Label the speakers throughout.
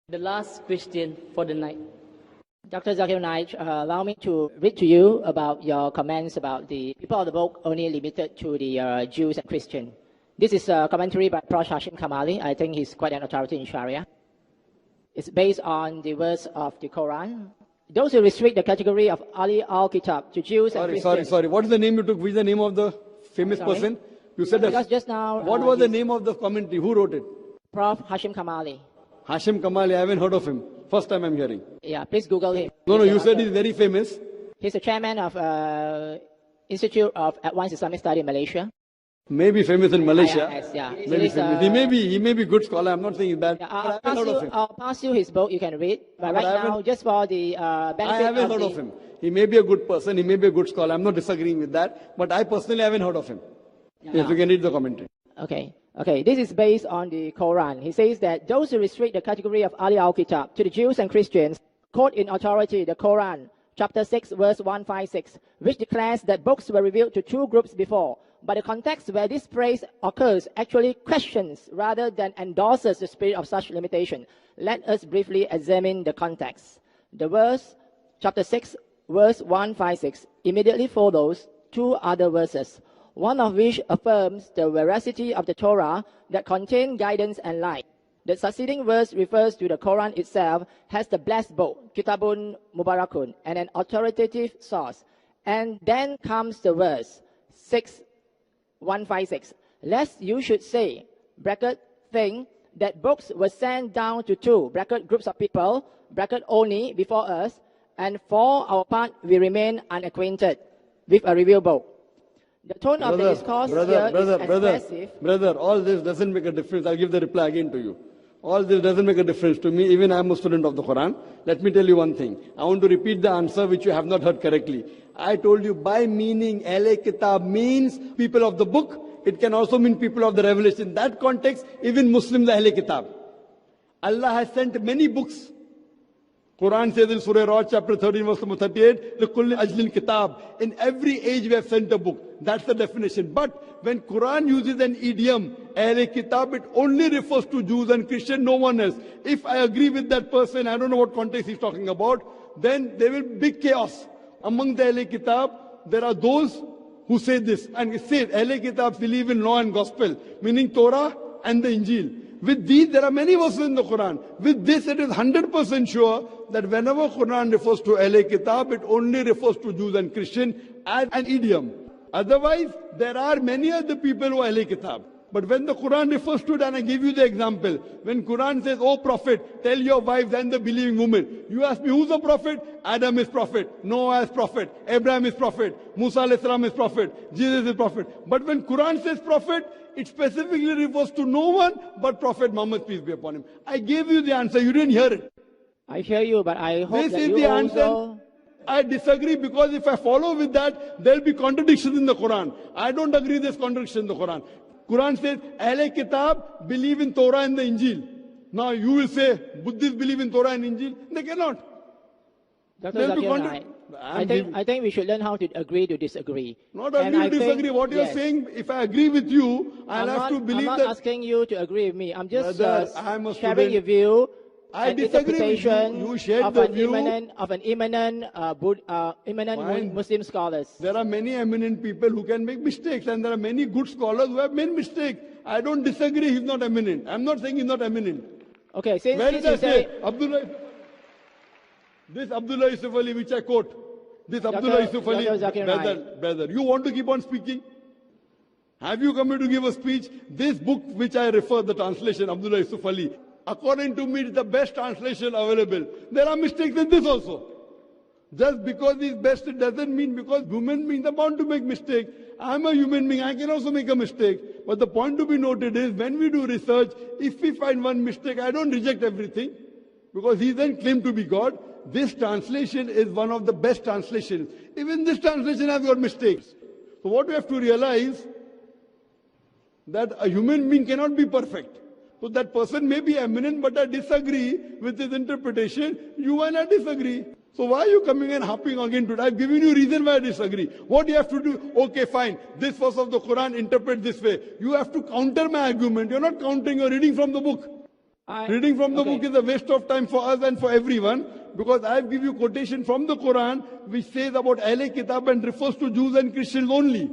Speaker 1: The last question for the night. Dr. Zakir Naik, allow me to read to you about your comments about the people of the book only limited to the Jews and Christians. This is a commentary by Prof. Hashim Kamali. I think he's quite an authority in Sharia. It's based on the verse of the Quran. Those who restrict the category of ahli al-kitab to Jews and Christians.
Speaker 2: Sorry. What is the name you took? Which is the name of the famous person? You said
Speaker 1: because just now.
Speaker 2: What was the name of the commentary? Who wrote it?
Speaker 1: Prof. Hashim Kamali.
Speaker 2: Hashim Kamali, I haven't heard of him. First time I'm hearing.
Speaker 1: Yeah, please Google him.
Speaker 2: No, you said he's very famous.
Speaker 1: He's the chairman of Institute of Advanced Islamic Study in Malaysia.
Speaker 2: Maybe famous in Malaysia.
Speaker 1: Yeah.
Speaker 2: Maybe famous. He may be good scholar. I'm not saying he's bad.
Speaker 1: Yeah, I'll pass you his book. You can read. But right now, just for the benefit
Speaker 2: I haven't heard of him. He may be a good person. He may be a good scholar. I'm not disagreeing with that. But I personally haven't heard of him. Yes, you can read the commentary.
Speaker 1: Okay, this is based on the Quran. He says that those who restrict the category of ahli al-kitab to the Jews and Christians quote in authority the Quran, chapter 6, verse 156, which declares that books were revealed to two groups before. But the context where this phrase occurs actually questions rather than endorses the spirit of such limitation. Let us briefly examine the context. The verse, chapter 6, verse 156, immediately follows two other verses, one of which affirms the veracity of the Torah that contain guidance and light. The succeeding verse refers to the Quran itself as the blessed book, Kitabun Mubarakun, and an authoritative source. And then comes the verse 6:156. Lest you should say, bracket, think, that books were sent down to two, bracket, groups of people, bracket, only before us, and for our part we remain unacquainted with a revealed book. The tone of the discourse here is expressive.
Speaker 2: Brother, all this doesn't make a difference. I'll give the reply again to you. All this doesn't make a difference to me. Even I'm a student of the Quran. Let me tell you one thing. I want to repeat the answer which you have not heard correctly. I told you by meaning, Ahle Kitab means people of the book. It can also mean people of the revelation. In that context, even Muslims are Ahle Kitab. Allah has sent many books. Quran says in Surah Ra'd, chapter 13, verse number 38, لِكُلِّ أَجْلٍ kitab. In every age we have sent a book. That's the definition. But when Quran uses an idiom, Ahle Kitab, it only refers to Jews and Christians, no one else. If I agree with that person, I don't know what context he's talking about, then there will be big chaos. Among the Ahle Kitab, there are those who say this. And it says, Ahle Kitab believe in law and gospel, meaning Torah and the Injil. With these, there are many verses in the Quran. With this, it is 100% sure that whenever Quran refers to Ahle Kitab, it only refers to Jews and Christians as an idiom. Otherwise, there are many other people who are Ahle Kitab. But when the Quran refers to it, and I give you the example, when Quran says, "Oh Prophet, tell your wives and the believing women," you ask me, who's the Prophet? Adam is Prophet, Noah is Prophet, Abraham is Prophet, Musa alayhi salam is Prophet, Jesus is Prophet. But when Quran says Prophet, it specifically refers to no one but Prophet Muhammad, peace be upon him. I gave you the answer, you didn't hear it.
Speaker 1: I hear you, but I hope
Speaker 2: this
Speaker 1: that
Speaker 2: is
Speaker 1: you
Speaker 2: the
Speaker 1: also...
Speaker 2: answer. I disagree because if I follow with that, there will be contradictions in the Quran. I don't agree there's contradiction in the Quran. Quran says, Ahle Kitab believe in Torah and the Injil. Now you will say, Buddhists believe in Torah and Injil. They cannot.
Speaker 1: Dr. Zakir, I think we should learn how to agree to disagree.
Speaker 2: Not agree to disagree. What you're saying, if I agree with you,
Speaker 1: I'm not asking you to agree with me. I'm just
Speaker 2: sharing
Speaker 1: your view.
Speaker 2: I disagree with you. You shared the view
Speaker 1: of an eminent Muslim scholars.
Speaker 2: There are many eminent people who can make mistakes, and there are many good scholars who have made mistakes. I don't disagree. He's not eminent. I'm not saying he's not eminent.
Speaker 1: Okay, since
Speaker 2: you say this Abdullah Yusuf Ali, which I quote, this Abdullah Yusuf Ali, brother, you want to keep on speaking? Have you come here to give a speech? This book which I refer, the translation, Abdullah Yusuf Ali, according to me, it's the best translation available. There are mistakes in this also. Just because it's best, it doesn't mean because human beings are bound to make mistakes. I'm a human being, I can also make a mistake. But the point to be noted is, when we do research, if we find one mistake, I don't reject everything, because he then claimed to be God. This translation is one of the best translations. Even this translation has got mistakes. So what we have to realize, that a human being cannot be perfect. So that person may be eminent, but I disagree with his interpretation. You and I disagree. So why are you coming and harping again today? I've given you reason why I disagree. What do you have to do? Okay, fine. This verse of the Quran, interpret this way. You have to counter my argument. You're not countering, you're reading from the book. Reading from the book is a waste of time for us and for everyone, because I give you quotation from the Quran which says about ahli kitab and refers to Jews and Christians only.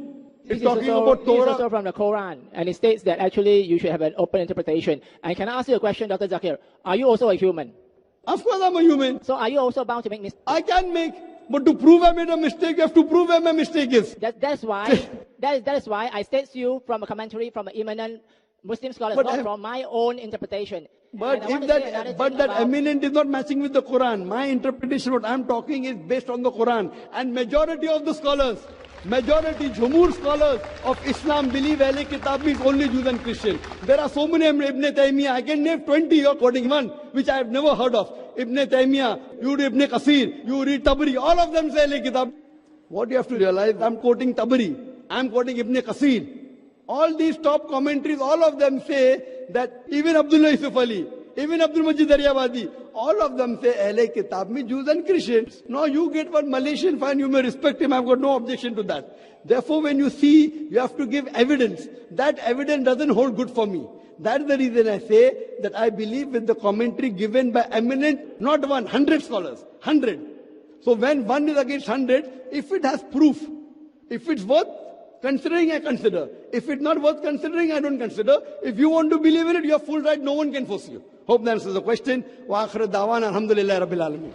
Speaker 2: It's talking about Torah.
Speaker 1: This is also from the Quran, and it states that actually you should have an open interpretation. And can I ask you a question, Dr. Zakir? Are you also a human?
Speaker 2: Of course I'm a human.
Speaker 1: So are you also bound to make mistakes?
Speaker 2: I can make, but to prove I made a mistake, you have to prove where my mistake is.
Speaker 1: That's why that is why I state to you from a commentary from an eminent Muslim scholar, not from my own interpretation.
Speaker 2: But if that eminent is not matching with the Quran, my interpretation, what I'm talking is based on the Quran. And majority of the scholars, Jumhur scholars of Islam believe ahli kitab means only Jews and Christians. There are so many Ibn Taymiyyah, I can name 20, you're quoting one, which I have never heard of. Ibn Taymiyyah, you read Ibn Qasir, you read Tabari, all of them say ahli kitab. What you have to realize, I'm quoting Tabari, I'm quoting Ibn Qasir. All these top commentaries, all of them say that even Abdullah Yusuf Ali, even Abdul Majid Daryabadi, all of them say ahli kitab means Jews and Christians. Now you get one Malaysian, fine, you may respect him, I've got no objection to that. Therefore when you see, you have to give evidence. That evidence doesn't hold good for me. That's the reason I say that I believe with the commentary given by eminent, not 100 scholars, 100. So when one is against 100, if it has proof, if it's worth considering, I consider. If it's not worth considering, I don't consider. If you want to believe in it, you have full right. No one can force you. Hope that answers the question. Wa akhir da'wana alhamdulillahi rabbil alamin.